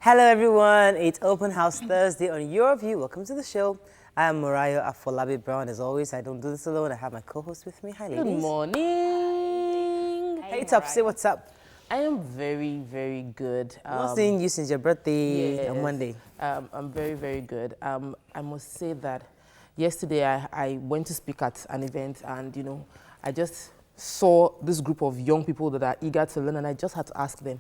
Hello everyone, it's Open House Thursday on Your View. Welcome to the show. I am Morayo Afolabi Brown. As always, I don't do this alone. I have my co-host with me. Hi, ladies. Good morning. Hey, Top, say what's up. I am very, very good. I'm not seeing you since your birthday on Monday. I'm very, very good. I must say that yesterday I went to speak at an event and, you know, I just saw this group of young people that are eager to learn and I just had to ask them,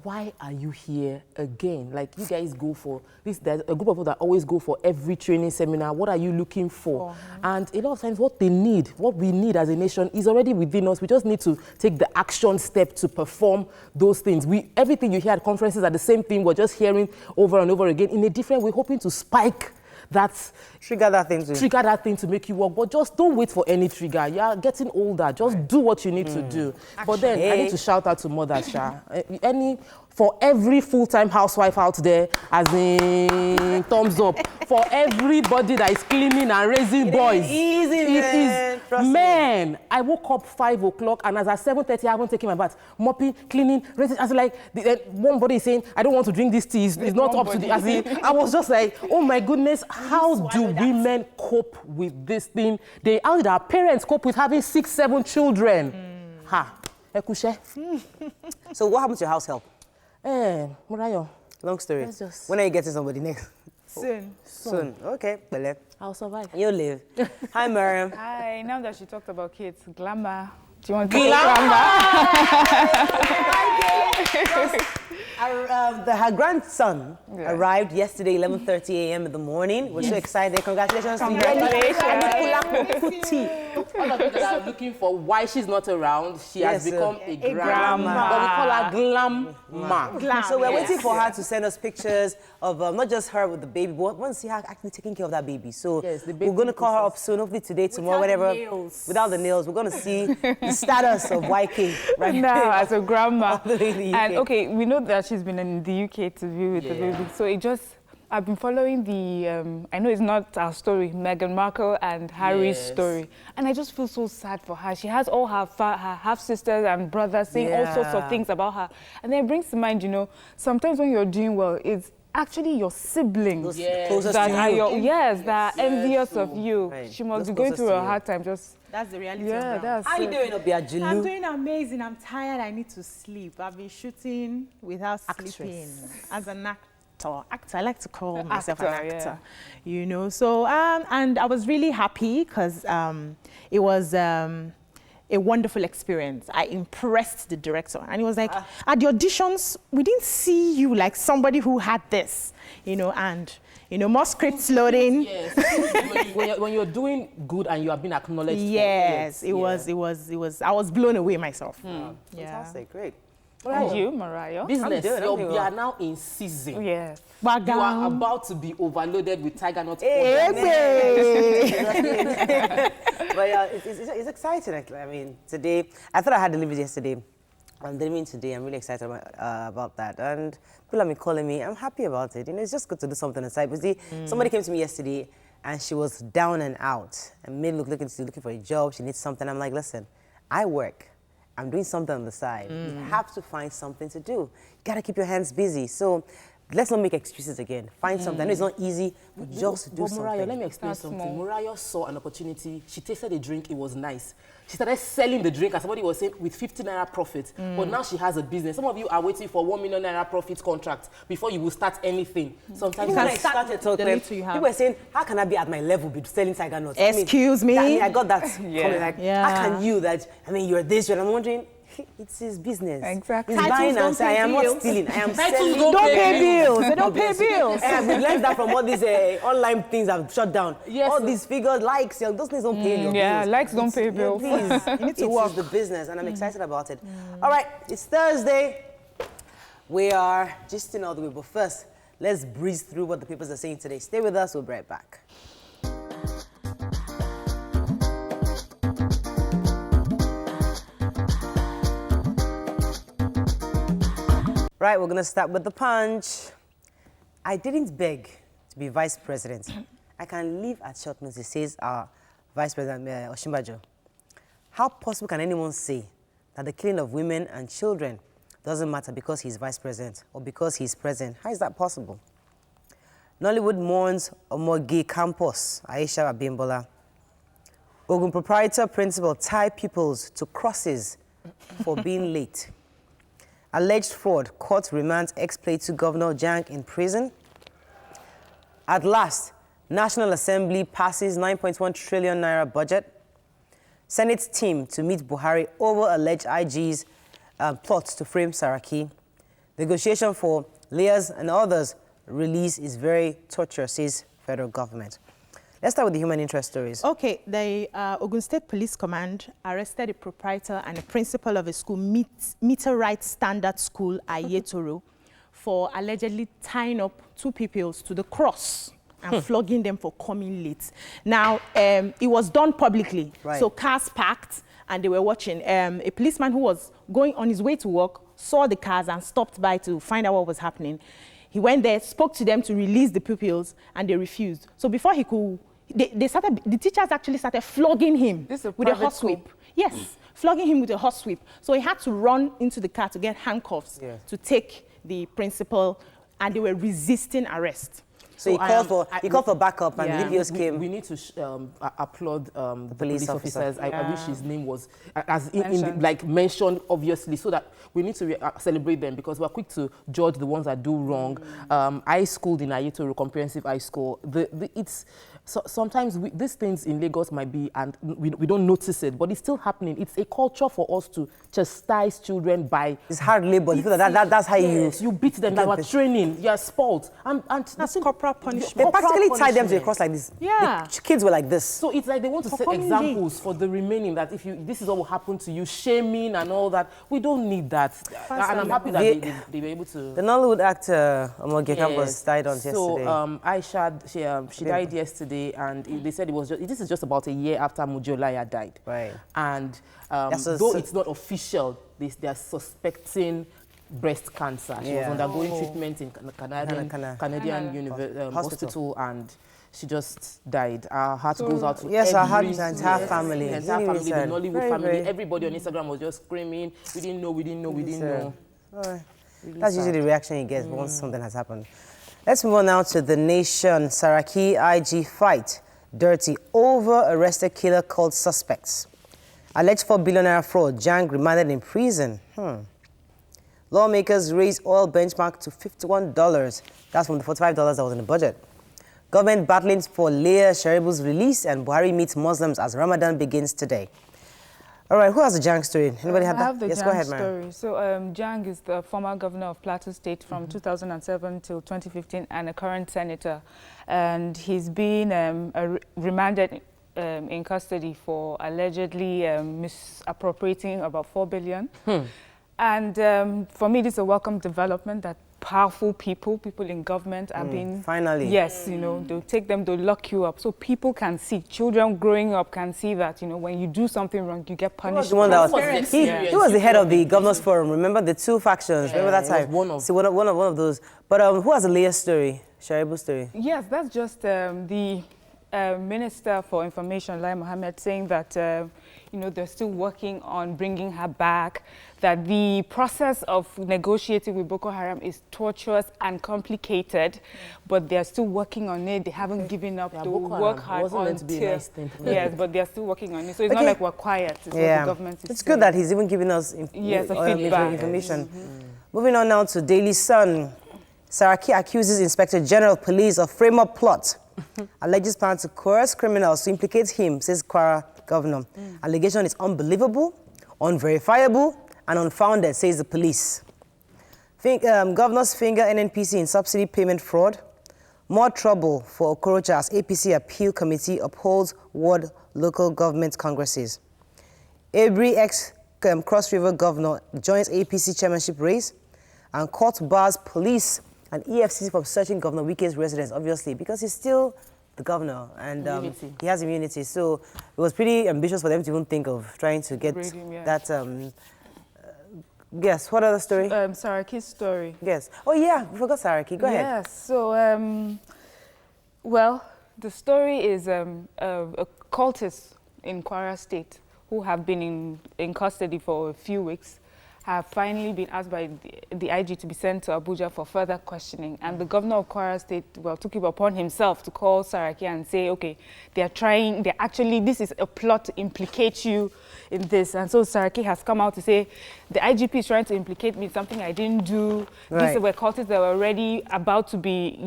why are you here again? Like, you guys go for this, there's a group of people that always go for every training seminar. What are you looking for? And a lot of times what they need, what we need as a nation is already within us. We just need to take the action step to perform those things. Everything you hear at conferences are the same thing. We're just hearing over and over again in a different way, hoping to spike that, trigger that thing to make you work. But just don't wait for any trigger. You're getting older. Just do what you need to do. But then I need to shout out to mothers, Sha. For every full-time housewife out there, as in thumbs up. For everybody that is cleaning and raising boys. Man, I woke up 5 o'clock and as at 7:30, I haven't taken my bath. Mopping, cleaning, raising. As like, one body is saying, I don't want to drink this tea. It's not up to the, as in, I was just like, oh my goodness, how do women cope with this thing? How did our parents cope with having 6, 7 children? So what happened to your house help? Morayo. Long story. When are you getting somebody next? Soon. Okay, Bele. I'll survive. You'll live. Hi, Miriam. Hi. Now that she talked about kids, glamour. Do you want to Her grandson arrived yesterday, 11:30 a.m. in the morning. We're so excited. Congratulations to you. All of you that are looking for why she's not around, she has become a grandma. But we call her Glam-ma. So we're waiting for her to send us pictures of not just her with the baby, but we want to see her actually taking care of that baby. So we're going to call her up soon, hopefully today, tomorrow, whatever. Without the nails. We're going to see the status of YK right now as a grandma. And okay, we know that she's been in the UK to be with the baby. So I've been following the, I know it's not our story, Meghan Markle and Harry's story. And I just feel so sad for her. She has all her half-sisters and brothers saying all sorts of things about her. And then it brings to mind, you know, sometimes when you're doing well, it's actually your siblings that are envious of you. Right. She must be going through a hard time. That's the reality. How are you doing, Obiajulu? I'm doing amazing. I'm tired. I need to sleep. I've been shooting without sleeping as an actor. I like to call myself an actor, you know. So, and I was really happy because it was a wonderful experience. I impressed the director. And he was like, at the auditions, we didn't see you like somebody who had this, you know, and, you know, more scripts loading. Yes. when you're doing good and you are being acknowledged. It was, I was blown away myself. Fantastic, great. And you, Morayo? Business, you are now in season. Yes. You are about to be overloaded with tiger nut. But it's exciting. I mean, today, I thought I had deliveries yesterday. I'm delivering today. I'm really excited about that. And people have been calling me. I'm happy about it. You know, it's just good to do something aside. But see, somebody came to me yesterday and she was down and out and made looking for a job. She needs something. I'm like, listen, I work. I'm doing something on the side. You have to find something to do. You gotta keep your hands busy. So let's not make excuses again. Find something. I know it's not easy, but just do something. Morayo, let me explain something. Morayo saw an opportunity. She tasted a drink. It was nice. She started selling the drink, as somebody was saying, with 50 naira profit. But now she has a business. Some of you are waiting for 1 million naira profit contract before you will start anything. Sometimes you can't start it. People were saying, how can I be at my level with selling tiger nuts? Excuse me? I got that comment. Like, how can you you're this, I'm wondering, it's his business. Exactly. He's buying and saying, I am not stealing. I am selling. Don't pay bills. They don't pay bills. And we learned that from all these online things have shut down. Yes, all these figures, likes, those things don't pay your bills. Likes don't pay bills. Please, you need to work the business, and I'm excited about it. All right, it's Thursday. We are gisting all the way, but first, let's breeze through what the papers are saying today. Stay with us. We'll be right back. Right, we're going to start with the Punch. I didn't beg to be vice president. I can leave at short notice, says our Vice President Osinbajo. How possible can anyone say that the killing of women and children doesn't matter because he's vice president or because he's president. How is that possible? Nollywood mourns Omoge campus, Aisha Abimbola. Ogun proprietor principal tie pupils to crosses for being late. Alleged fraud, court remands ex-Plateau Governor Jang in prison. At last, National Assembly passes 9.1 trillion naira budget. Senate's team to meet Buhari over alleged IG's plots to frame Saraki. Negotiation for layers and others release is very torturous, says federal government. Let's start with the human interest stories. Okay, the Ogun State Police Command arrested a proprietor and a principal of a school, Meter Right Standard School, Ayetoro, for allegedly tying up two pupils to the cross and flogging them for coming late. Now, it was done publicly, so cars parked and they were watching. A policeman who was going on his way to work saw the cars and stopped by to find out what was happening. He went there, spoke to them to release the pupils, and they refused. So before he could, the teachers actually started flogging him with a hot whip. Yes, flogging him with a hot whip. So he had to run into the car to get handcuffs to take the principal, and they were resisting arrest. So he called for backup, and the DPOs came. We need to applaud the police officers. I wish his name was like mentioned obviously, so that we need to celebrate them, because we're quick to judge the ones that do wrong. I schooled in Ayetoro Comprehensive High School. Sometimes these things in Lagos might be, and we don't notice it, but it's still happening. It's a culture for us to chastise children by... It's hard labor. That's how you beat them. You are training. You are spoiled. And that's corporal punishment. They practically tied them to the cross like this. Yeah. The kids were like this. So it's like they want to set examples for the remaining, that if this is what will happen to you, shaming and all that. We don't need that. And I'm happy that they were able to... The Nollywood actor Omoge Campus died on yesterday. So Aisha, she died yesterday, and they said this is just about a year after Mujolaya died. Right. And though it's not official, they are suspecting breast cancer. She was undergoing treatment in Canadian Hospital, and she just died. Our heart goes out to our heart is the entire family. The entire family, the Nollywood family. Everybody on Instagram was just screaming, we didn't know. That's usually the reaction you get once something has happened. Let's move on now to The Nation. Saraki IG fight dirty over arrested killer called suspects. Alleged $4 billion fraud, Jang remanded in prison. Lawmakers raise oil benchmark to $51. That's from the $45 that was in the budget. Government battling for Leah Sharibu's release, and Buhari meets Muslims as Ramadan begins today. All right, who has the Jang story? Anybody have that? I have the yes, Jang go ahead, story. Mary. So Jang is the former governor of Plateau State from 2007 till 2015 and a current senator. And he's been remanded in custody for allegedly misappropriating about $4 billion. And for me, this is a welcome development that powerful people in government are being... Finally. Yes, they'll take them, they'll lock you up. So people can see, children growing up can see that, when you do something wrong, you get punished. He was the head of the Governors Forum. Remember the two factions? Remember that time? One of those. But who has the latest story? Sharibu's story? Yes, that's just the Minister for Information, Lai Mohammed, saying that, they're still working on bringing her back, that the process of negotiating with Boko Haram is torturous and complicated, but they're still working on it. They haven't given up. They'll work hard until... Yes, but they're still working on it. So it's not like we're quiet. It's what the government is It's good that he's even giving us information. Moving on now to Daily Sun. Saraki accuses Inspector General of Police of frame-up plot. Alleges plan to coerce criminals to implicate him, says Kwara governor. Allegation is unbelievable, unverifiable, and unfounded, says the police. Governors finger NNPC in subsidy payment fraud. More trouble for Okorocha as APC Appeal Committee upholds ward local government congresses. Abri ex-Cross River governor joins APC chairmanship race. And court bars police and EFCC from searching Governor Wike's residence, obviously, because he's still the governor and he has immunity. So it was pretty ambitious for them to even think of trying to get that. Yes, what other story? Saraki's story. Yes. Oh, yeah, we forgot Saraki. Go ahead. Yes, so, well, the story is a cultist in Kwara State who have been in custody for a few weeks. have finally been asked by the IG to be sent to Abuja for further questioning. And the governor of Kwara State, well, took it upon himself to call Saraki and say, okay, this is a plot to implicate you in this. And so Saraki has come out to say, the IGP is trying to implicate me in something I didn't do. Right. These were cultists that were already about to be,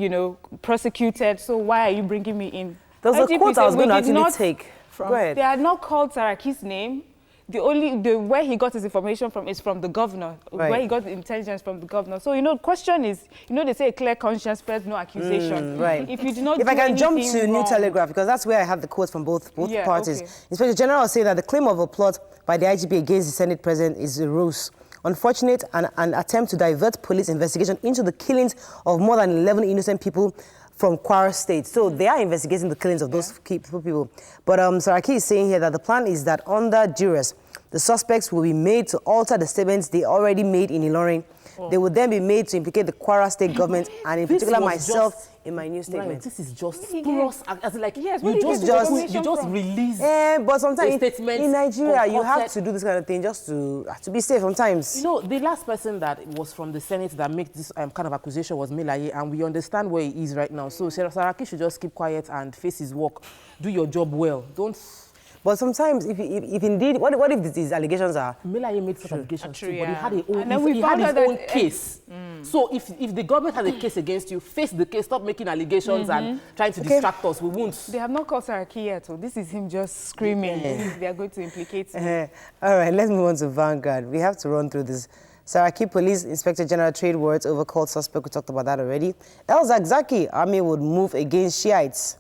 prosecuted. So why are you bringing me in? There was a quote I was going to actually take. Go ahead. They had not called Saraki's name. Where he got his information from is from the governor. Right. Where he got the intelligence from the governor. So, the question is, they say a clear conscience spreads no accusation. Right. If you do not If I can jump to wrong, New Telegraph, because that's where I have the quotes from both parties. Okay. Inspector General say that the claim of a plot by the IGP against the Senate President is a ruse. Unfortunate and an attempt to divert police investigation into the killings of more than 11 innocent people from Kwara State. So they are investigating the killings of those people. But Saraki is saying here that the plan is that under duress, the suspects will be made to alter the statements they already made in Ilorin. They will then be made to implicate the Kwara State government and in particular myself in my new statement. Right, this is just spurious. As like, yes, you just release but sometimes statements in Nigeria, you have to do this kind of thing just to be safe sometimes. The last person that was from the Senate that made this kind of accusation was Milaye, and we understand where he is right now. So Saraki should just keep quiet and face his work. Do your job well. Don't... But sometimes, if indeed, what if these allegations are... Milaye made such allegations too, but he had his own case. So if the government has a case against you, face the case, stop making allegations and trying to distract us. We won't. They have not called Saraki yet, so this is him just screaming. They are going to implicate me. All right, let's move on to Vanguard. We have to run through this. Saraki Police Inspector General trade words over called suspect. We talked about that already. El Zakzaki, army would move against Shiites.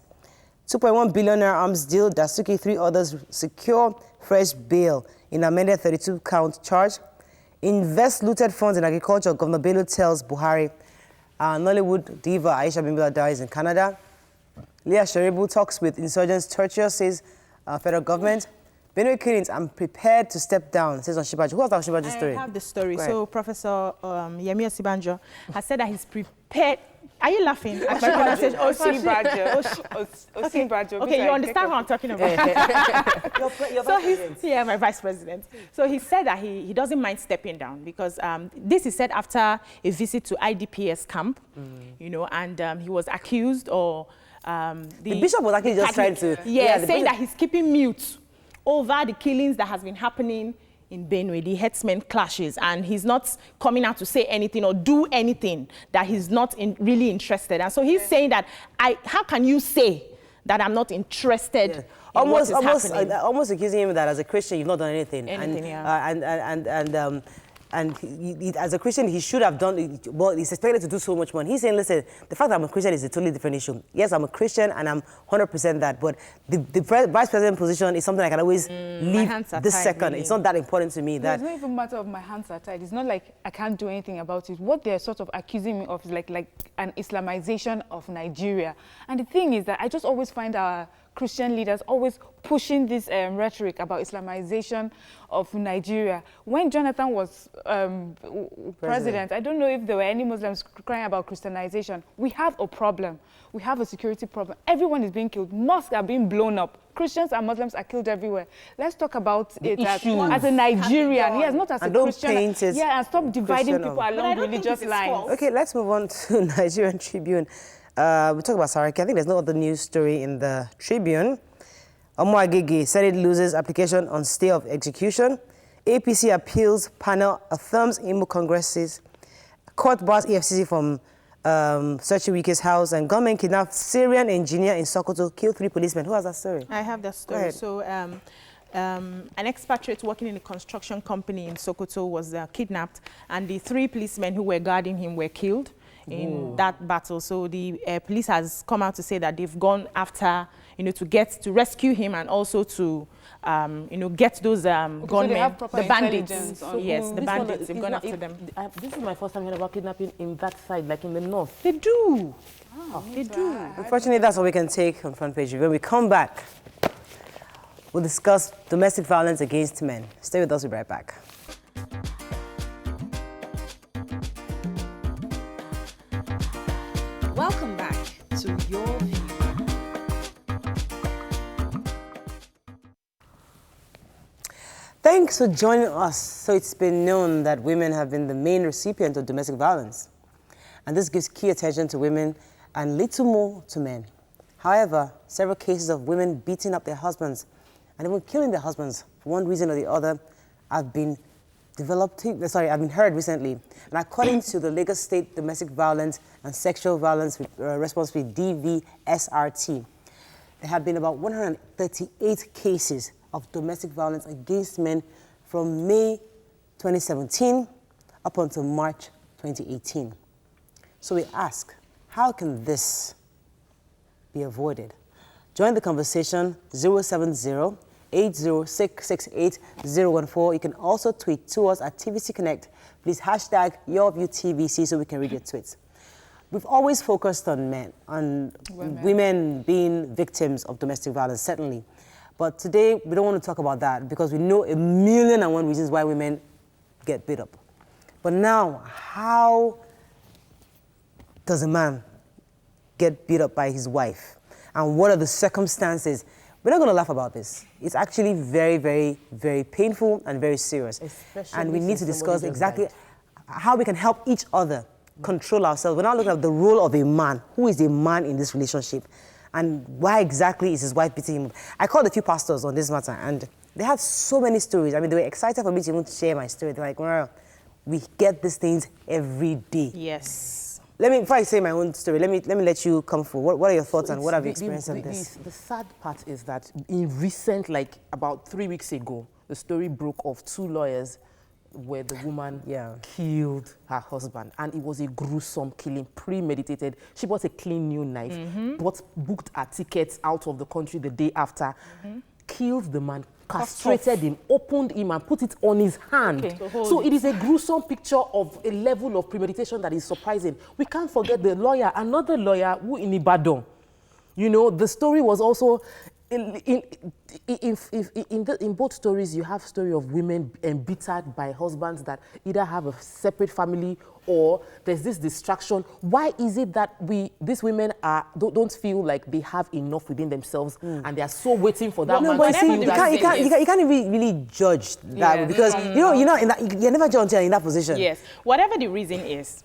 2.1 billion arms deal. Dasuki, 3 others secure fresh bail in amended 32-count charge. Invest looted funds in agriculture. Governor Bello tells Buhari. Nollywood diva Aisha Bimbila dies in Canada. Leah Sharibu talks with insurgents. Churchill says federal government. Benue killings, I'm prepared to step down, says Oshibajo. Who has that Oshibajo story? I have the story. So Professor Yemi Osibanjo has said that he's prepared. Are you laughing? Osibanjo. Okay, you understand what I'm talking about. Your vice president. Yeah, my vice president. So he said that he doesn't mind stepping down because this is said after a visit to IDPS camp, and he was accused or the bishop was actually just trying to... saying that he's keeping mute over the killings that has been happening in Benue, the herdsmen clashes, and he's not coming out to say anything or do anything that he's not really interested. And so he's saying that, how can you say that I'm not interested in what is happening? Almost accusing him that as a Christian, you've not done anything. And as a Christian, he should have done, well, he's expected to do so much more. And he's saying, listen, the fact that I'm a Christian is a totally different issue. Yes, I'm a Christian and I'm 100% that, but the vice president position is something I can always leave this second. Really. It's not that important to me. It's not even a matter of my hands are tied. It's not like I can't do anything about it. What they're sort of accusing me of is like an Islamization of Nigeria. And the thing is that I just always find our Christian leaders always pushing this rhetoric about Islamization of Nigeria. When Jonathan was president, I don't know if there were any Muslims crying about Christianization. We have a problem. We have a security problem. Everyone is being killed. Mosques are being blown up. Christians and Muslims are killed everywhere. Let's talk about it as a Nigerian. Yes, not as a Christian. And stop dividing people along religious lines. Okay, let's move on to Nigerian Tribune. We talk about Saraki. I think there's no other news story in the Tribune. Omo Agege, Senate loses application on stay of execution. APC appeals panel affirms Imo Congresses. Court bars EFCC from searching Wike's house. And government kidnapped Syrian engineer in Sokoto, killed 3 policemen. Who has that story? I have that story. So an expatriate working in a construction company in Sokoto was kidnapped, and the 3 policemen who were guarding him were killed in that battle. So the police has come out to say that they've gone after, to rescue him and also to, get those gunmen, the bandits. Yes, the bandits. They've gone after them. This is my first time hearing about kidnapping in that side, like in the north. They do. They do. Unfortunately, that's all we can take on Front Page. When we come back, we'll discuss domestic violence against men. Stay with us. We'll be right back. Welcome back to Your View. Thank Thanks for joining us. So it's been known that women have been the main recipient of domestic violence. And this gives key attention to women and little more to men. However, several cases of women beating up their husbands and even killing their husbands for one reason or the other have been heard recently. And according to the Lagos State Domestic Violence and Sexual Violence Response Suite, DVSRT, there have been about 138 cases of domestic violence against men from May 2017 up until March 2018. So we ask, how can this be avoided? Join the conversation 070-806-68014. You can also tweet to us at TVC Connect. Please hashtag YourViewTVC so we can read your tweets. We've always focused on men, on women being victims of domestic violence, certainly. But today, we don't want to talk about that because we know 1,000,001 reasons why women get beat up. But now, how does a man get beat up by his wife? And what are the circumstances? We're not going to laugh about this. It's actually very, very, very painful and very serious. Especially and we need to discuss exactly how we can help each other control ourselves. We're not looking at the role of a man. Who is a man in this relationship? And why exactly is his wife beating him up? I called a few pastors on this matter, and they had so many stories. I mean, they were excited for me to even share my story. They're like, well, we get these things every day. Yes. Before I say my own story, let me let you come forward. What are your thoughts and what have you experienced on this? The sad part is that in recent, like about 3 weeks ago, the story broke of 2 lawyers where the woman killed her husband. And it was a gruesome killing, premeditated. She bought a clean new knife, booked her tickets out of the country the day after, killed the man, castrated him, opened him and put it on his hand. Okay. So it is a gruesome picture of a level of premeditation that is surprising. We can't forget the lawyer, another lawyer who in Ibadan. You know, the story was also, in both stories, you have story of women embittered by husbands that either have a separate family or there's this distraction. Why is it that these women don't feel like they have enough within themselves and they are so waiting for that man? But see, you can't really judge that because you're never judged until you're in that position. Yes, whatever the reason is,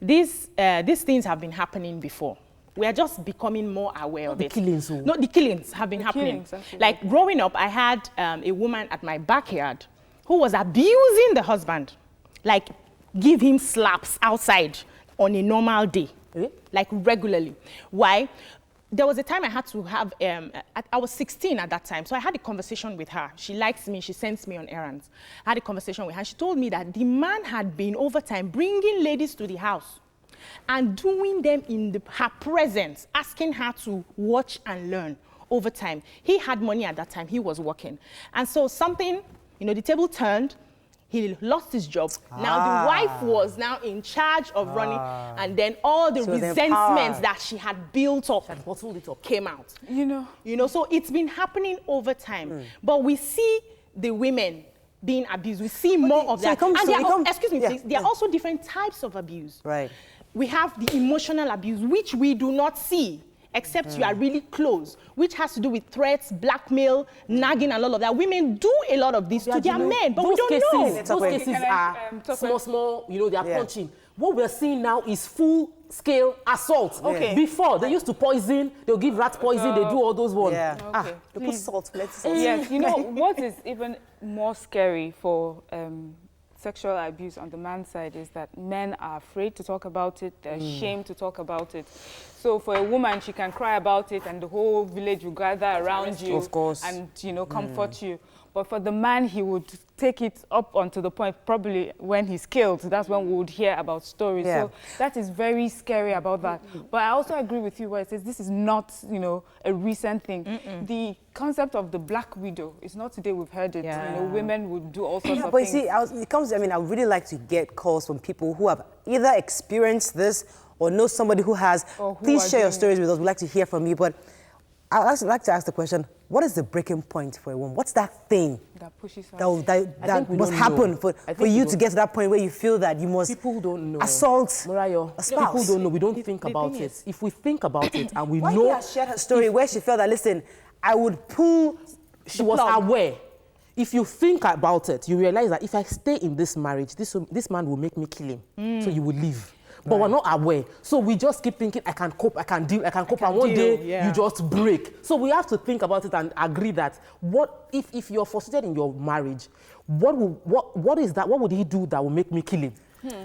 these things have been happening before. We are just becoming more aware of it. The killings. No, the killings have been happening. Like growing up, I had a woman at my backyard who was abusing the husband, like give him slaps outside on a normal day, like regularly. Why? There was a time I had to have, I was 16 at that time, so I had a conversation with her. She likes me, she sends me on errands. I had a conversation with her. She told me that the man had been over time bringing ladies to the house and doing them in her presence, asking her to watch and learn over time. He had money at that time, he was working. And so something, the table turned, he lost his job. Now the wife was now in charge of running, and then all the resentments that she had built up, came out. So it's been happening over time. But we see the women being abused. We see more of that. Excuse me, please. There are also different types of abuse. Right. We have the emotional abuse, which we do not see, except you are really close, which has to do with threats, blackmail, nagging, and all of that. Women do a lot of this to their men, but we don't know. Those cases are small, they are punching. What we're seeing now is full-scale assault. Okay. Before, they used to poison, they'll give rat poison, they do all those ones. Okay. They put salt, salt. Yes, what is even more scary for sexual abuse on the man's side is that men are afraid to talk about it, they're ashamed to talk about it. So for a woman, she can cry about it and the whole village will gather around you and, comfort you. But for the man, he would take it up onto the point, probably when he's killed. That's when we would hear about stories. Yeah. So that is very scary about that. But I also agree with you where it says this is not, a recent thing. The concept of the black widow is not today we've heard it. Women would do all sorts of but things. see, I would really like to get calls from people who have either experienced this or know somebody who has. Please share your stories with us. We'd like to hear from you. But I'd like to ask the question, what is the breaking point for a woman? What's that thing that pushes her? that must happen for you to get to that point where you feel that you must assault a spouse? People don't know. We don't think about it. If we think about it and we know... Why has shared her story where she felt that, listen, I would pull She was aware. if you think about it, you realize that if I stay in this marriage, this man will make me kill him. So you will leave. But we're not aware. So we just keep thinking, I can cope, I can deal, and one day you just break. So we have to think about it and agree that what if you're frustrated in your marriage, what would he do that will make me kill him?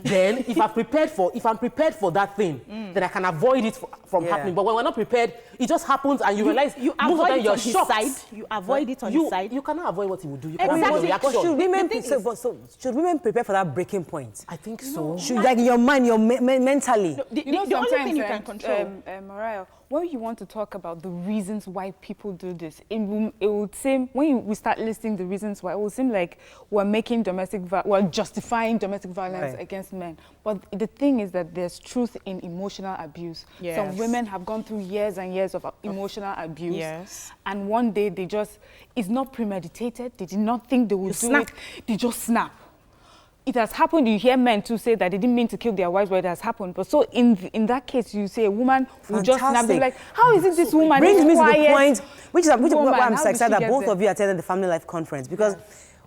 Then if I'm prepared for that thing, then I can avoid it from happening. But when we're not prepared, it just happens and you realize you avoid it on his side. You avoid it on his side. You cannot avoid what he will do. You Exactly. cannot avoid the reaction. Should women prepare for that breaking point? I think so. Should, like in your mind, mentally. The only thing you can control. Mariah, when you want to talk about the reasons why people do this, it would seem, when we start listing the reasons why, it will seem like we're justifying domestic violence against men. But the thing is that there's truth in emotional abuse. Yes. Some women have gone through years and years of emotional abuse. Yes. And one day it's not premeditated. They did not think they would do it. They just snap. It has happened. You hear men too say that they didn't mean to kill their wives, but it has happened. But so in that case, you say a woman will just snap. They're like, how is it this woman brings me to quiet the point, which is why I'm so excited that both there? of you attended the Family Life Conference, because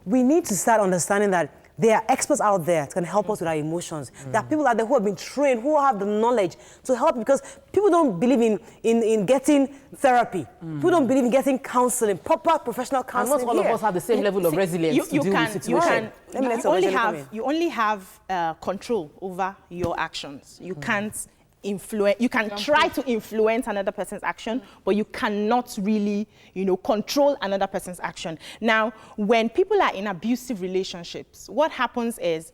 we need to start understanding that there are experts out there that can help us with our emotions. There are people out there who have been trained, who have the knowledge to help, because people don't believe in getting therapy. People don't believe in getting counseling, proper professional counseling. And not all of us have the same level of resilience to deal with situations. You only have control over your actions. You can't influence. You can try to influence another person's action, but you cannot really, control another person's action. Now, when people are in abusive relationships, what happens is,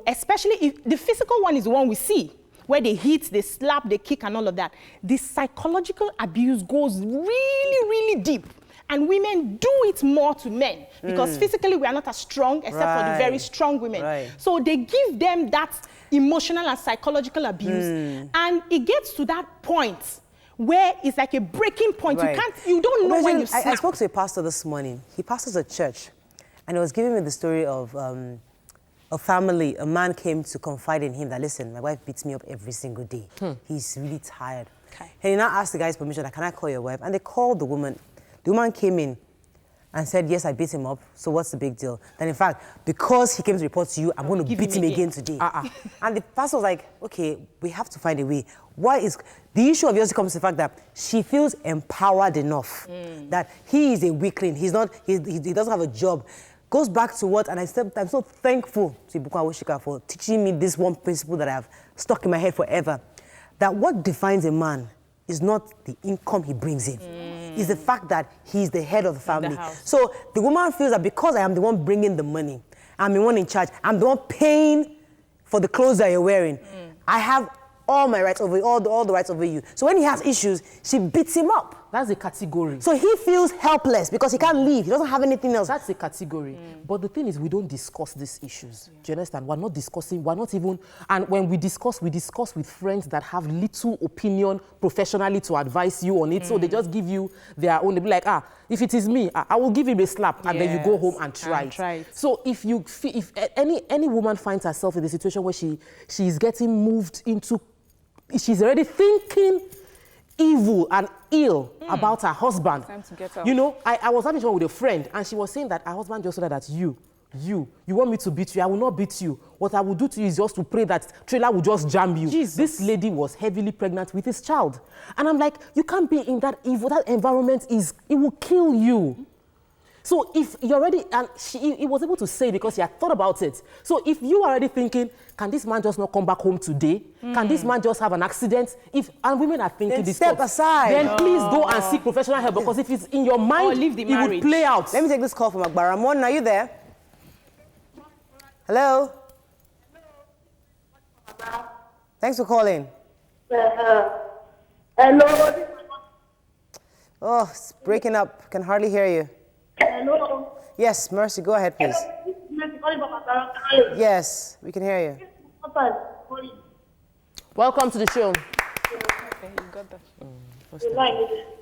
especially if the physical one is the one we see, where they hit, they slap, they kick, and all of that. The psychological abuse goes really, really deep. And women do it more to men because physically we are not as strong, except for the very strong women. So they give them that emotional and psychological abuse. And it gets to that point where it's like a breaking point. You don't know when you snap. I spoke to a pastor this morning. He pastors a church, and he was giving me the story of a family. A man came to confide in him that, listen, my wife beats me up every single day. He's really tired. And he now asked the guy's permission, can I call your wife? And they called the woman. The woman came in and said, yes, I beat him up, so what's the big deal? Then in fact, because he came to report to you, I'm going to beat him again today. And the pastor was like, okay, we have to find a way. The issue obviously comes to the fact that she feels empowered enough that he is a weakling, he doesn't have a job. Goes back to what, and I'm so thankful to Ibuka Awosika for teaching me this one principle that I've stuck in my head forever, that what defines a man is not the income he brings in. It's the fact that he's the head of the family. So the woman feels that because I am the one bringing the money, I'm the one in charge, I'm the one paying for the clothes that you're wearing, I have all my rights over you, all the rights over you. So when he has issues, she beats him up. That's a category. So he feels helpless because he can't leave. He doesn't have anything else. That's a category. But the thing is, we don't discuss these issues. Do you understand? We're not discussing, we're not even, and when we discuss with friends that have little opinion professionally to advise you on it. So they just give you their own, they be like, if it is me, I will give him a slap, and then you go home and try it. So if any woman finds herself in a situation where she's getting moved into, she's already thinking evil and ill about her husband. Time to get out. I was having one with a friend, and she was saying that her husband just said that you want me to beat you, I will not beat you. What I will do to you is just to pray that trailer will just jam you. Jesus. This lady was heavily pregnant with his child. And I'm like, you can't be in that evil, that environment it will kill you. So if you're already, and he was able to say because he had thought about it. So if you are already thinking, can this man just not come back home today? Can this man just have an accident? And women are thinking then this step stuff, aside. then please go and seek professional help, because if it's in your mind, it will play out. Let me take this call from Akbar. Ramon, are you there? Hello? Thanks for calling. Hello. Oh, it's breaking up. Can hardly hear you. Hello. Yes, Mercy, go ahead, please. Yes, we can hear you. Welcome to the show. Okay, you got that.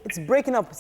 It's breaking up.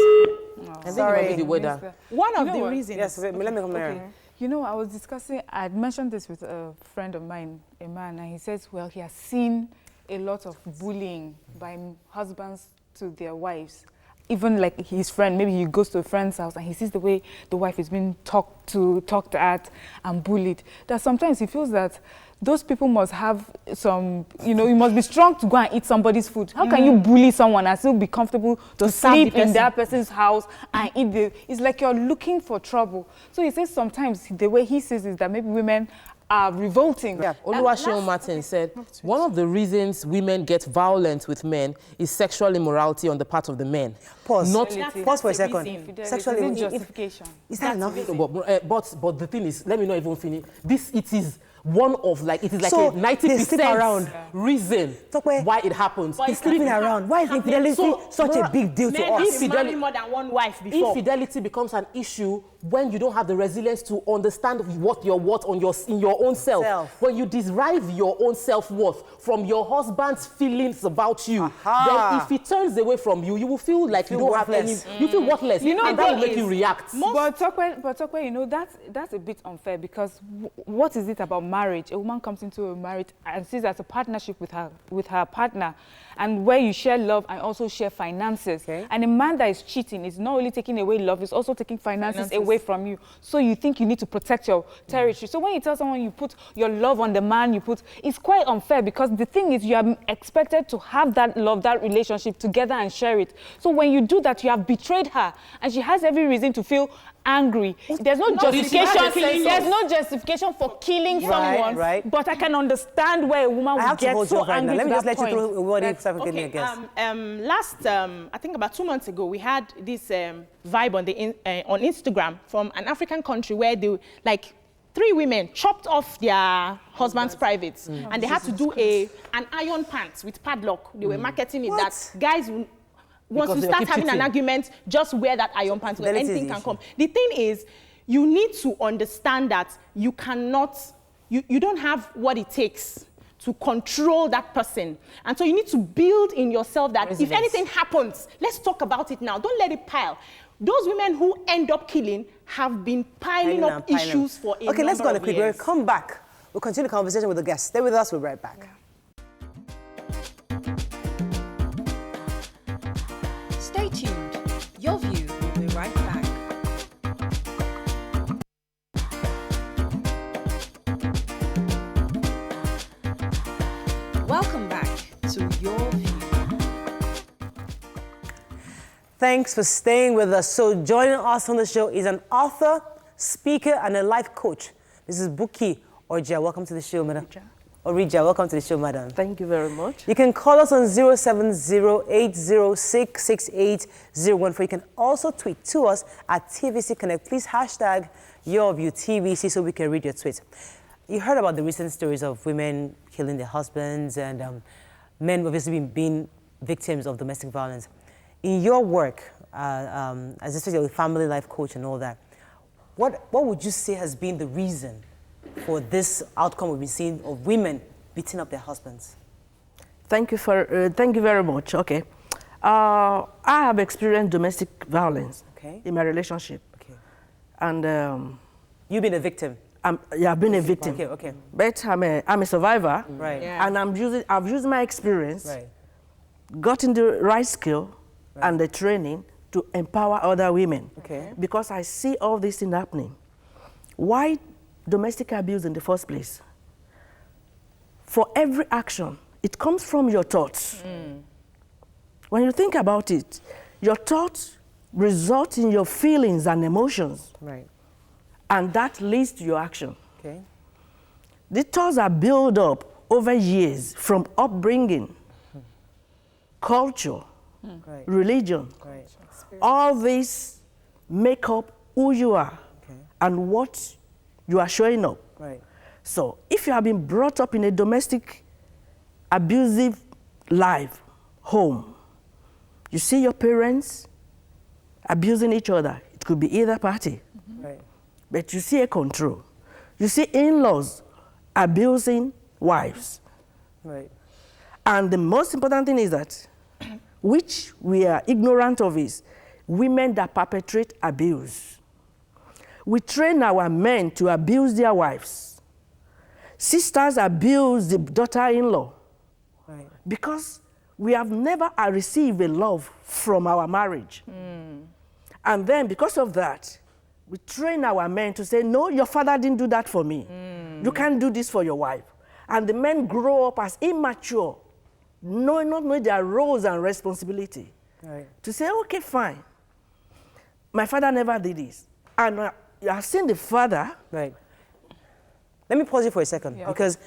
Sorry. The weather. One of the reasons. Yes, let me come here. I was discussing, I had mentioned this with a friend of mine, a man, and he says, well, he has seen a lot of bullying by husbands to their wives. even like his friend, maybe he goes to a friend's house and he sees the way the wife is being talked at and bullied, that sometimes he feels that those people must have some, you know, you must be strong to go and eat somebody's food. How can you bully someone and still be comfortable to sleep in that person's house and eat the... It's like you're looking for trouble. So he says sometimes the way he says is that maybe women are revolting. Yeah. Oluwaseun Martin said, one of the reasons women get violent with men is sexual immorality on the part of the men. Pause. Pause for a second. Sexual justification. Is that enough? But the thing is, let me not even finish. It is one of like, it is like So, a 90% reason Tokwe, why it happens. They're sleeping around. Why is infidelity such a big deal to us? Men marry more than one wife before. Infidelity becomes an issue when you don't have the resilience to understand what you're worth in your own self. When you derive your own self-worth from your husband's feelings about you, then if he turns away from you, you will feel like you don't have any, you feel worthless, you know, and that will make you react. But Tokwe, you know, that's a bit unfair, because what is it about marriage? A woman comes into a marriage and sees as a partnership with her partner, and where you share love and also share finances. Okay. And a man that is cheating is not only taking away love, it's also taking finances away from you. So you think you need to protect your territory. So when you tell someone you put your love on the man, it's quite unfair, because the thing is you are expected to have that love, that relationship together and share it. So when you do that, you have betrayed her, and she has every reason to feel angry. There's no justification. There's no justification for killing someone. Right. But I can understand where a woman would get so angry. Let me just let you through what it's okay. I think about 2 months ago, we had this vibe on Instagram from an African country where they, like, 3 women chopped off their husband's privates, and they had to do an iron pants with padlock. They were marketing it that guys, once you start having an argument, just wear that iron pants where anything can come. The thing is, you need to understand that you cannot, you don't have what it takes to control that person. And so you need to build in yourself that if anything happens, let's talk about it now. Don't let it pile. Those women who end up killing have been piling up issues for a number of years. Okay, let's go on a quick break. Come back. We'll continue the conversation with the guests. Stay with us. We'll be right back. Stay tuned. Your View will be right back. Welcome back to Your View. Thanks for staying with us. So joining us on the show is an author, speaker, and a life coach. This is Buki Orja. Welcome to the show, madam. Orija, welcome to the show, madam. Thank you very much. You can call us on 070-806-6801. You can also tweet to us at TVC Connect. Please hashtag YourViewTVC so we can read your tweet. You heard about the recent stories of women killing their husbands and men obviously being victims of domestic violence. In your work, as especially a family life coach and all that, what would you say has been the reason for this outcome we've been seeing of women beating up their husbands? Thank you very much. Okay, I have experienced domestic violence in my relationship, and you've been a victim. I've been a victim. Okay. But I'm a survivor, right? Yeah. And I've used my experience, gotten the right skill and the training to empower other women. Okay. Because I see all this thing happening. Why domestic abuse in the first place? For every action, it comes from your thoughts. When you think about it, your thoughts result in your feelings and emotions. Right. And that leads to your action. Okay. The thoughts are built up over years from upbringing, culture, religion. All these make up who you are and what you are showing up. Right. So if you have been brought up in a domestic abusive life, home, you see your parents abusing each other. It could be either party. Right. But you see a control. You see in-laws abusing wives. Right. And the most important thing is that, which we are ignorant of, is women that perpetrate abuse. We train our men to abuse their wives. Sisters abuse the daughter-in-law. Right. Because we have never received a love from our marriage. And then because of that, we train our men to say, no, your father didn't do that for me. You can't do this for your wife. And the men grow up as immature, not knowing their roles and responsibility. Right. To say, okay, fine. My father never did this. And you have seen the father. Right. Let me pause you for a second, because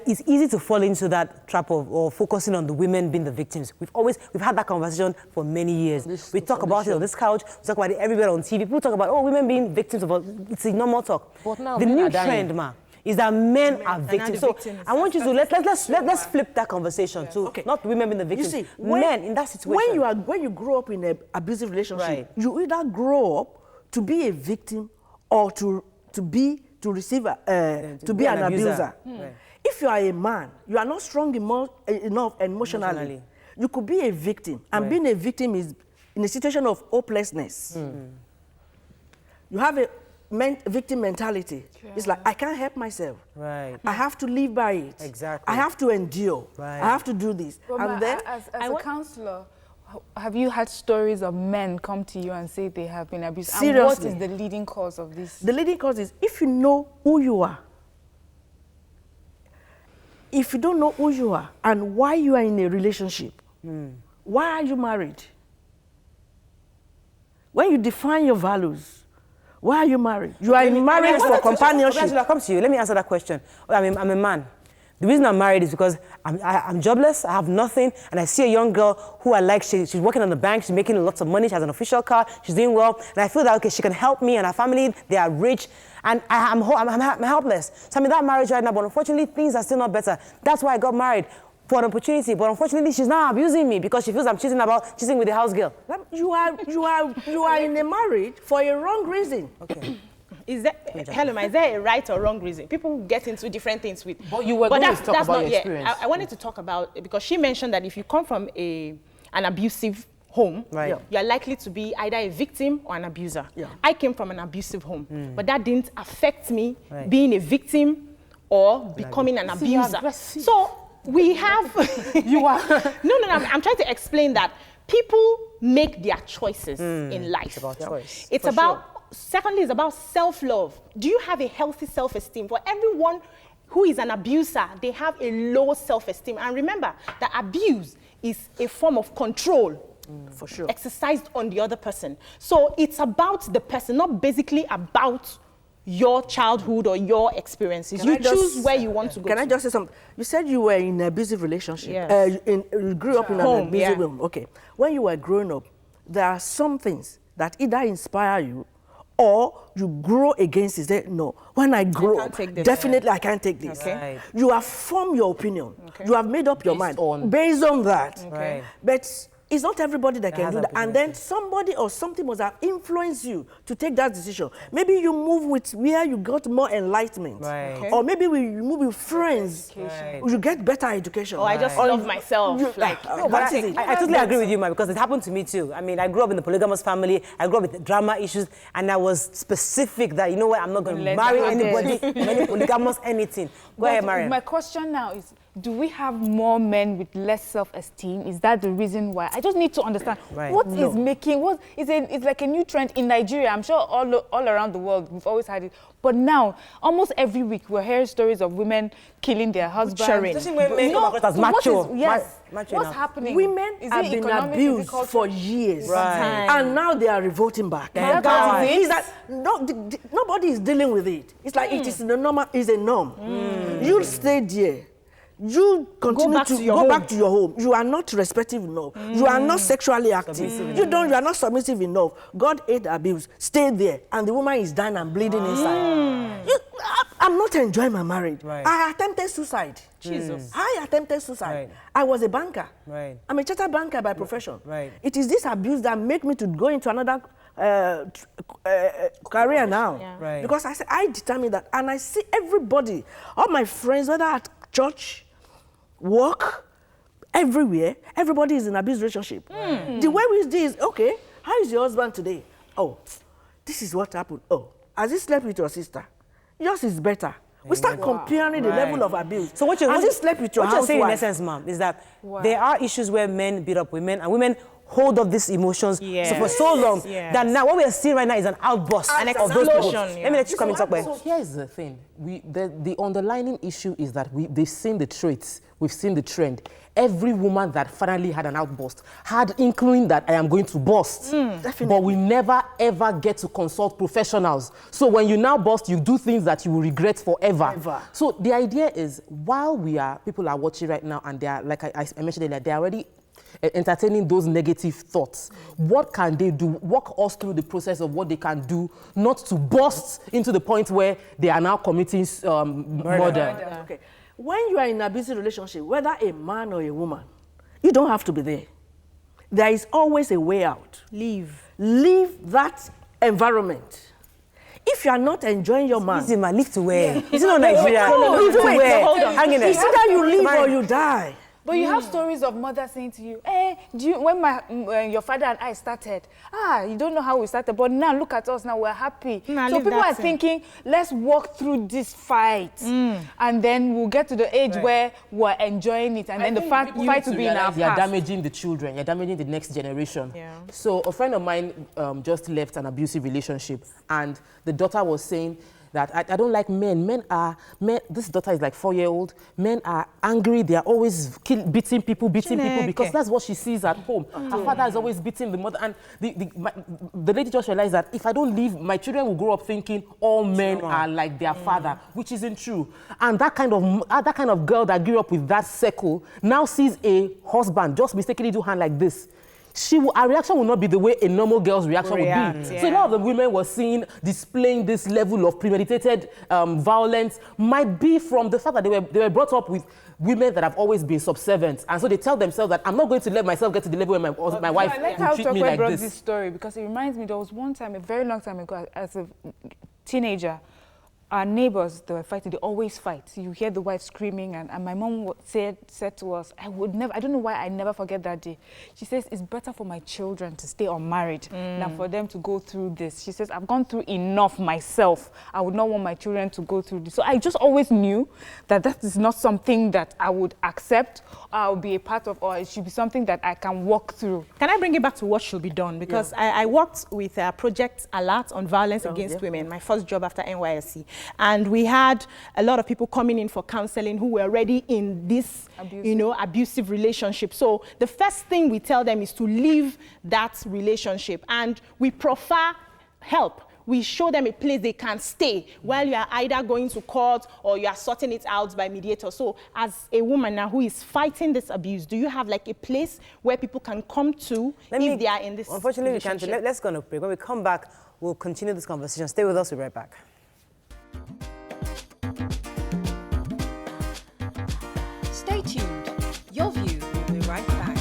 it's easy to fall into that trap of focusing on the women being the victims. We've had that conversation for many years. We talk about it on this couch, we talk about it everywhere on TV. People talk about, oh, women being victims of it's a normal talk. But now the men new are dying. trend, ma, is that men are victims. So victims. I want you to let's flip that conversation to not women being the victims. You see, men in that situation. When you grow up in an abusive relationship, Right. you either grow up to be a victim or to be an abuser. Right. If you are a man, you are not strong enough emotionally. You could be a victim, and being a victim is in a situation of hopelessness. You have a victim mentality. It's like, I can't help myself. Right. I have to live by it. Exactly. I have to endure. Right. I have to do this. Roma, And then as a counselor, have you had stories of men come to you and say they have been abused? Seriously. And what is the leading cause of this? the leading cause is, if you know who you are, if you don't know who you are and why you are in a relationship, why are you married? When you define your values, why are you married? You are in marriage for companionship. I'll come to you. Let me answer that question. I'm a man. The reason I'm married is because I'm jobless, I have nothing, and I see a young girl who I like. She's working on the bank, she's making lots of money, she has an official car, she's doing well, and I feel that, okay, she can help me and her family, they are rich, and I'm helpless. So I'm in that marriage right now, but unfortunately, things are still not better. That's why I got married, for an opportunity, but unfortunately, she's now abusing me because she feels I'm cheating with the house girl. You are in a marriage for a wrong reason. Okay. Is that, Hello, is there a right or wrong reason? People get into different things with. But you were going to talk about your experience. I wanted to talk about, because she mentioned that if you come from an abusive home, Right. you're likely to be either a victim or an abuser. Yeah. I came from an abusive home, but that didn't affect me Right. being a victim or becoming an See, you're abuser. aggressive. So we have... You are. No, I'm trying to explain that people make their choices in life. It's about choice. It's For about, secondly, it's about self-love. Do you have a healthy self-esteem? For everyone who is an abuser, they have a low self-esteem. And remember that abuse is a form of control. For sure. Exercised on the other person. So it's about the person, not basically about your childhood or your experiences. Can I You just- choose where you want to go. Can I just say something? You said you were in an abusive relationship. Yes. You grew up in Home, an abusive yeah. home. Okay. When you were growing up, there are some things that either inspire you or you grow against it. Say, no, when I grow can't up, take this. definitely I can't take this. Okay. Right. You have formed your opinion. You have made up your mind based on that. Right. But it's not everybody that can has do that that. And then somebody or something must have influenced you to take that decision. Maybe you move with where you got more enlightenment. Right. Okay. Or maybe you move with friends. Right. You get better education. Oh, I just Or love you- myself. you- Like, no, But that is it. I totally agree with you, man, because it happened to me too. I mean, I grew up in the polygamous family. I grew up with drama issues, and I was specific that, you know what, I'm not going to Let marry them anybody, any polygamous, anything. Go ahead, But Mariam. my question now is, do we have more men with less self-esteem? Is that the reason why? I just need to understand Right. what is making, it's like a new trend in Nigeria. I'm sure all around the world, we've always had it. But now, almost every week, we're hearing stories of women killing their husbands. Butchering. Especially when men come across as so what macho. is- yes. Macho What's enough. happening? Women Is have it been economic? Is it abused cultural? for years. Right. And now they are revolting back. Thank God. Is that nobody is dealing with it. It's like it is the normal, is a norm. You stay there. You continue back to to your go home. back to your home. You are not respective enough. You are not sexually active. You are not submissive enough. God hate abuse. Stay there. And the woman is dying and bleeding inside. I'm not enjoying my marriage. Right. I attempted suicide. Jesus. I attempted suicide. Right. I was a banker. Right. I'm a chartered banker by profession. Right. It is this abuse that make me to go into another career now. Yeah. Right. Because I determined that. And I see everybody, all my friends, whether at church, work, everywhere, everybody is in an abuse relationship. The way we do is, okay, how is your husband today? Oh, this is what happened. Oh, has he slept with your sister? Yours is better. We start comparing the level of abuse. So what you're slept with your what you're saying in housewife. essence, ma'am, is that there are issues where men beat up women and women hold up these emotions for so long that now what we are seeing right now is an outburst An of those people. explosion. Let me let you come and talk about So here's the thing. The underlying issue is that they've seen the traits, we've seen the trend. Every woman that finally had an outburst had inkling that I am going to burst. But we never ever get to consult professionals. So when you now burst, you do things that you will regret forever. So the idea is, while people are watching right now and they are, like I mentioned earlier, they're already entertaining those negative thoughts. What can they do? Walk us through the process of what they can do, not to burst into the point where they are now committing murder. Okay. When you are in an abusive relationship, whether a man or a woman, you don't have to be there. There is always a way out. Leave that environment. If you are not enjoying your man, easy, man, leave to where? Is it not Nigeria? leave to where? Hold on. Hang in there. It's either you leave or you die. But you have stories of mothers saying to you, when your father and I started, you don't know how we started, but now look at us, now we're happy. So people are thinking, let's walk through this fight, and then we'll get to the age where we're enjoying it, and then the fight will be in our past. You're damaging the children, you're damaging the next generation. So a friend of mine just left an abusive relationship, and the daughter was saying that I don't like men. This daughter is like 4-year-old. Men are angry. They are always beating people because that's what she sees at home. Her father is always beating the mother. And the lady just realized that if I don't leave, my children will grow up thinking all men are like their father, which isn't true. And that kind of girl that grew up with that circle now sees a husband just mistakenly do hand like this. Her reaction will not be the way a normal girl's reaction would be. So a lot of the women were seen displaying this level of premeditated violence might be from the fact that they were brought up with women that have always been subservient. And so they tell themselves that I'm not going to let myself get to the level where my wife will treat me like this. This story, because it reminds me, there was one time, a very long time ago, as a teenager, our neighbors, they were fighting. They always fight. You hear the wife screaming, and my mom said to us, I don't know why I never forget that day. She says, it's better for my children to stay unmarried than for them to go through this. She says, I've gone through enough myself. I would not want my children to go through this. So I just always knew that is not something that I would accept, or I would be a part of, or it should be something that I can walk through. Can I bring it back to what should be done? Because I worked with Project Alert on violence against women, my first job after NYSC. And we had a lot of people coming in for counseling who were already in this, abusive relationship. So the first thing we tell them is to leave that relationship. And we prefer help. We show them a place they can stay while you are either going to court or you are sorting it out by mediator. So as a woman now who is fighting this abuse, do you have like a place where people can come to if they are in this Unfortunately, we can't. Let's go on a break. When we come back, we'll continue this conversation. Stay with us. We'll be right back. Stay tuned. Your View will be right back.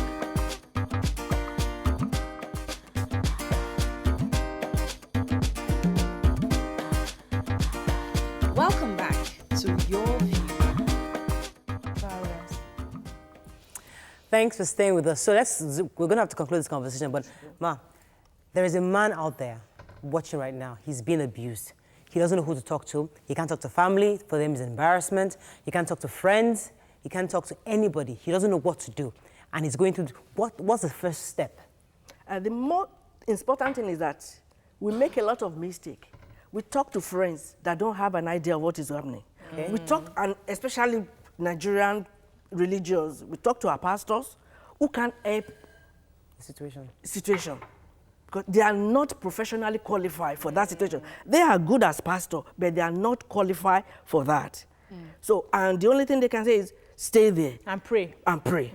Welcome back to Your View. Thanks for staying with us. So we're going to have to conclude this conversation. But Ma, there is a man out there watching right now. He's being abused. He doesn't know who to talk to. He can't talk to family. For them, it's embarrassment. He can't talk to friends. He can't talk to anybody. He doesn't know what to do. And he's going through, what's the first step? The more important thing is that we make a lot of mistakes. We talk to friends that don't have an idea of what is happening. Okay. We talk, and especially Nigerian religious, we talk to our pastors who can help the situation. Because they are not professionally qualified for that situation. They are good as pastors, but they are not qualified for that. So, and the only thing they can say is, stay there. And pray. And pray.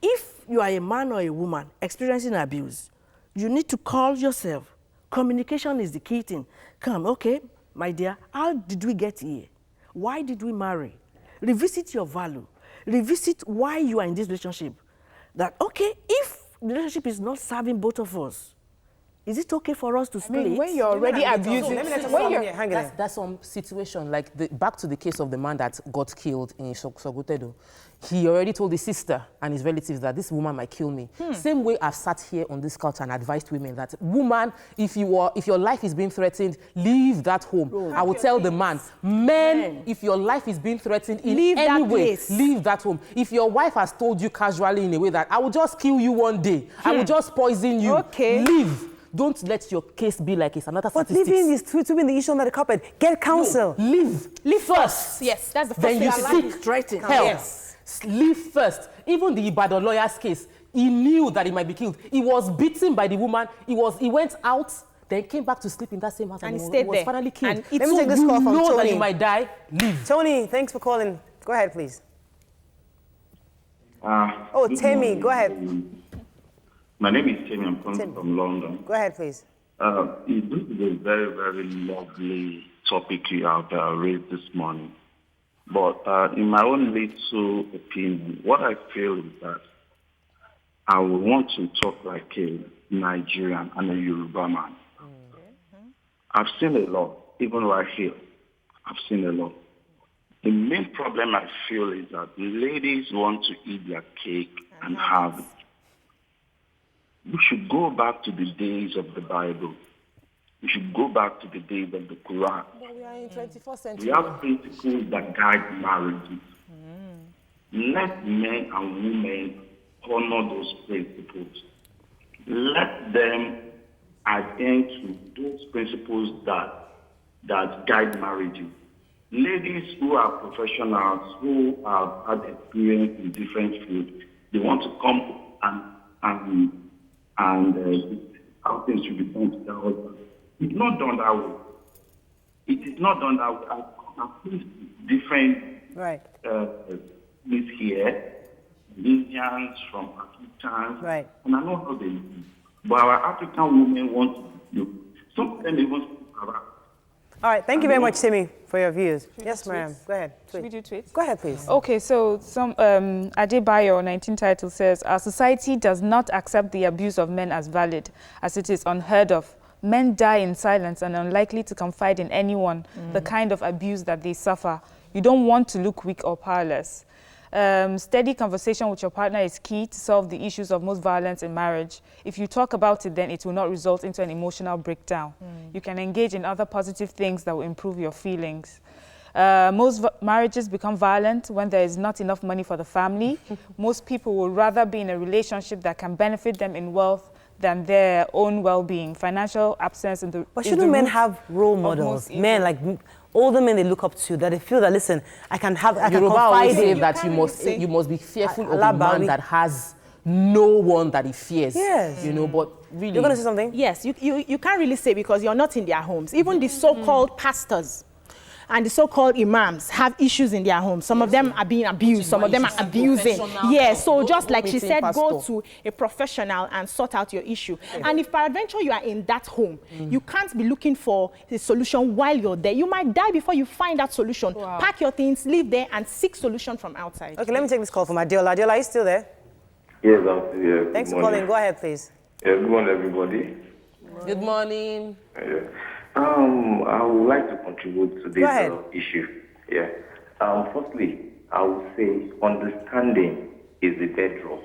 If you are a man or a woman experiencing abuse, you need to call yourself. Communication is the key thing. Come, okay, my dear, how did we get here? Why did we marry? Revisit your value. Revisit why you are in this relationship. That, okay, if the relationship is not serving both of us, Is it okay for us to split? I mean, when you're already abusing, that's some situation, like back to the case of the man that got killed in Sogotedo. He already told his sister and his relatives that this woman might kill me. Same way I've sat here on this couch and advised women that, woman, if your life is being threatened, leave that home. I will tell the man, men, if your life is being threatened in any way, leave that home. If your wife has told you casually in a way that I will just kill you one day, I will just poison you, leave. Don't let your case be like it's another statistics. But leaving is sweeping the issue under the carpet. Get counsel. No, leave first. Yes, that's the first then thing. You seek help. Yes. Leave first. Even the Ibadan lawyer's case, he knew that he might be killed. He was beaten by the woman. He went out, then came back to sleep in that same house, and he stayed there. Was finally killed. And let me take this call from Tony. That he might die. Leave. Tony, thanks for calling. Go ahead, please. Temi, go ahead. My name is Temi. I'm calling from London. Go ahead, please. This is a very, very lovely topic you have raised this morning. But in my own little opinion, what I feel is that I would want to talk like a Nigerian and a Yoruba man. I've seen a lot, even right here. I've seen a lot. The main problem I feel is that ladies want to eat their cake and have it. We should go back to the days of the Bible. We should go back to the days of the Quran. But we are in 21st century. We have principles that guide marriages. Let men and women honor those principles. Let them adhere to those principles that guide marriages. Ladies who are professionals, who have had experience in different fields, they want to come and how things should be done to their husband. It's not done that way. It is not done that way. I've seen different things here, Indians from Pakistan, and I know how they do. But our African women want to do. Some of them even speak Arab. All right, thank you very much, Temi, for your views. Yes, Mariam, go ahead. Should we do tweets? Go ahead, please. Okay, so Adebayo, 19 title says, our society does not accept the abuse of men as valid, as it is unheard of. Men die in silence and are unlikely to confide in anyone the kind of abuse that they suffer. You don't want to look weak or powerless. Steady conversation with your partner is key to solve the issues of most violence in marriage. If you talk about it, then it will not result into an emotional breakdown. You can engage in other positive things that will improve your feelings. Most marriages become violent when there is not enough money for the family. Most people will rather be in a relationship that can benefit them in wealth than their own well-being. Financial absence in the But shouldn't men have role models? Men, like older men they look up to, that they feel that, listen, I can confide in. That you must be fearful of a man that has no one that he fears. Yes. You know, but really... You're going to say something? Yes, you can't really say because you're not in their homes. Even the so-called pastors and the so-called imams have issues in their homes. Some of them are being abused. Some of them are abusing. Yes, so just like she said, go to a professional and sort out your issue. And if peradventure you are in that home, you can't be looking for a solution while you're there. You might die before you find that solution. Wow. Pack your things, leave there, and seek solution from outside. Okay, let me take this call from Adiola. Adiola, are you still there? Yes, I'm still here. Thanks for calling. Go ahead, please. Good morning, everybody. Good morning. I would like to contribute to this issue. Yeah. Firstly, I would say understanding is the bedrock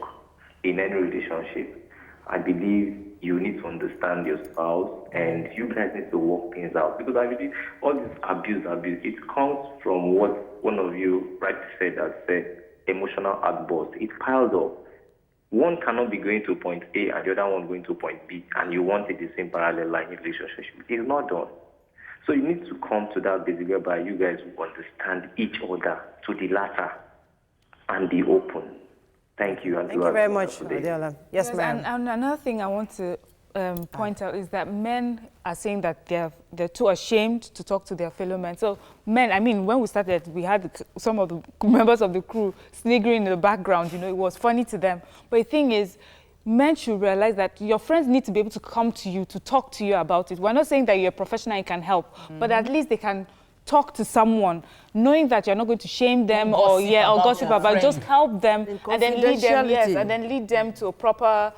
in any relationship. I believe you need to understand your spouse and you guys need to work things out, because I believe all this abuse, it comes from what one of you rightly said, that said emotional outburst. It piles up. One cannot be going to point A and the other one going to point B, and you want it the same parallel line in relationship. It's not done. So you need to come to that basic whereby you guys will understand each other to the latter and be open. Thank you. Thank you very much, Adiola. Yes, ma'am. And another thing I want to point out is that men are saying that they're too ashamed to talk to their fellow men. So men, I mean, when we started, we had some of the members of the crew sniggering in the background. You know, it was funny to them. But the thing is, men should realize that your friends need to be able to come to you, to talk to you about it. We're not saying that you're a professional and can help, but at least they can talk to someone, knowing that you're not going to shame them or gossip about. Just help them and then lead them. Yes, and then lead them to a proper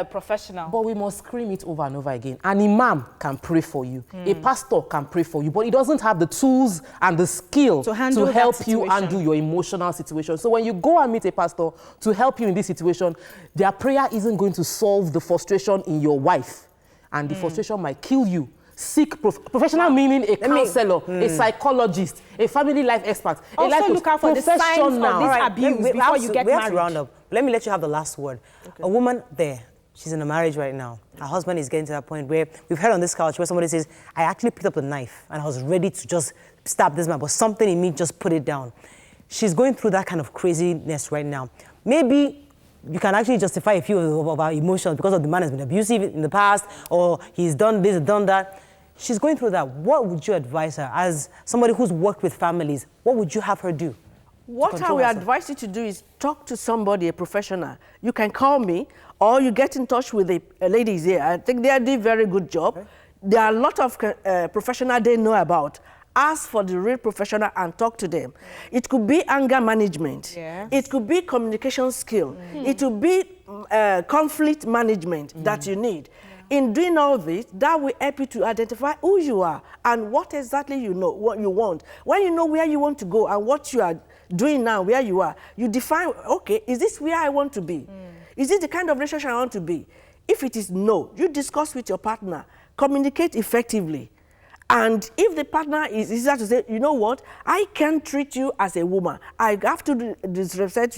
professional. But we must scream it over and over again. An imam can pray for you. A pastor can pray for you, but he doesn't have the tools and the skill to help you handle your emotional situation. So when you go and meet a pastor to help you in this situation, their prayer isn't going to solve the frustration in your wife. And the frustration might kill you. Seek professional, meaning a counselor, a psychologist, a family life expert. Also look out for the signs of this abuse before you get married. We have to round up. Let me let you have the last word. Okay. A woman there, she's in a marriage right now. Her husband is getting to that point where we've heard on this couch where somebody says, I actually picked up the knife and I was ready to just stab this man, but something in me just put it down. She's going through that kind of craziness right now. Maybe you can actually justify a few of our emotions because of the man has been abusive in the past, or he's done this and done that. She's going through that. What would you advise her as somebody who's worked with families? What would you have her do? What I would advise you to do is talk to somebody, a professional. You can call me, or you get in touch with the ladies here. I think they are doing a very good job. Okay. There are a lot of professionals they know about. Ask for the real professional and talk to them. It could be anger management. Yes. It could be communication skill. It could be conflict management that you need. In doing all this, that will help you to identify who you are and what exactly you know, what you want. When you know where you want to go and what you are doing now, where you are, you define, okay, is this where I want to be? Is it the kind of relationship I want to be? If it is no, you discuss with your partner, communicate effectively. And if the partner is easier to say, you know what, I can't treat you as a woman. I have to disrespect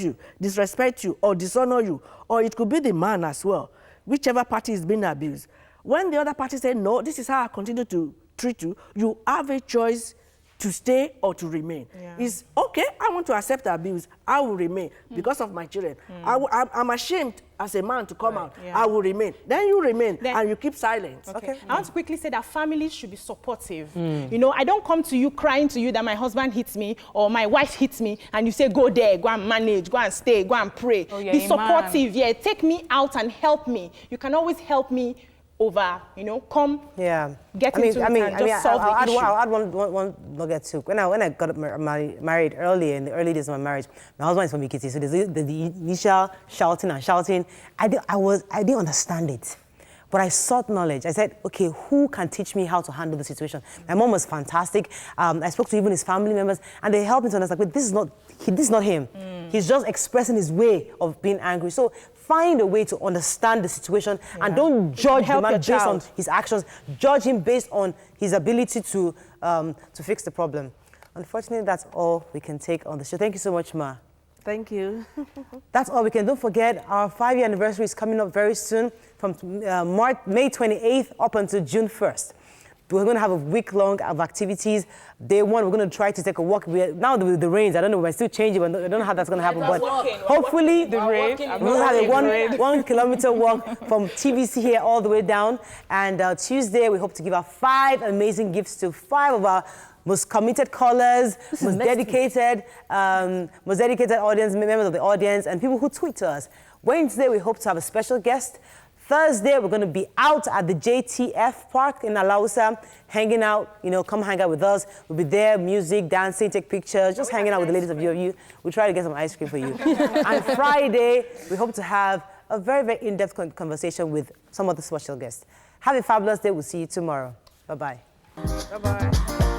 you, or dishonor you, or it could be the man as well, whichever party is being abused. When the other party says, no, this is how I continue to treat you, you have a choice to stay or to remain. Yeah. It's okay, I want to accept the abuse, I will remain because of my children. I'm ashamed as a man to come out, I will remain. Then you remain and you keep silent. Okay. I want to quickly say that families should be supportive. You know, I don't come to you crying to you that my husband hits me or my wife hits me and you say, go there, go and manage, go and stay, go and pray. Oh, yeah, be supportive, take me out and help me. You can always help me over, you know, come, get into it and just solve the issue. I'll add one nugget too. When I got married earlier, in the early days of my marriage, my husband is from Ekiti, so there's the initial shouting and shouting. I didn't understand it. But I sought knowledge. I said, okay, who can teach me how to handle the situation? My mom was fantastic. I spoke to even his family members, and they helped me to understand, but this is not him. He's just expressing his way of being angry. So find a way to understand the situation and don't judge the man based on his actions. Judge him based on his ability to fix the problem. Unfortunately, that's all we can take on the show. Thank you so much, Ma. Thank you. That's all we can. Don't forget, our 5-year anniversary is coming up very soon, from May 28th up until June 1st. We're going to have a week-long of activities. Day one, we're going to try to take a walk. Now with the rains, I don't know, we might still change it, but I don't know how that's going to happen. But hopefully, we're going to have a 1 kilometer walk from TVC here all the way down. And Tuesday, we hope to give out 5 amazing gifts to 5 of our most committed callers, most dedicated audience, members of the audience, and people who tweet to us. Wednesday, we hope to have a special guest. Thursday, we're going to be out at the JTF Park in Alausa, hanging out, you know, come hang out with us. We'll be there, music, dancing, take pictures, just hanging out with the ladies of you. We'll try to get some ice cream for you. And Friday, we hope to have a very, very in-depth conversation with some of the special guests. Have a fabulous day. We'll see you tomorrow. Bye-bye. Bye-bye.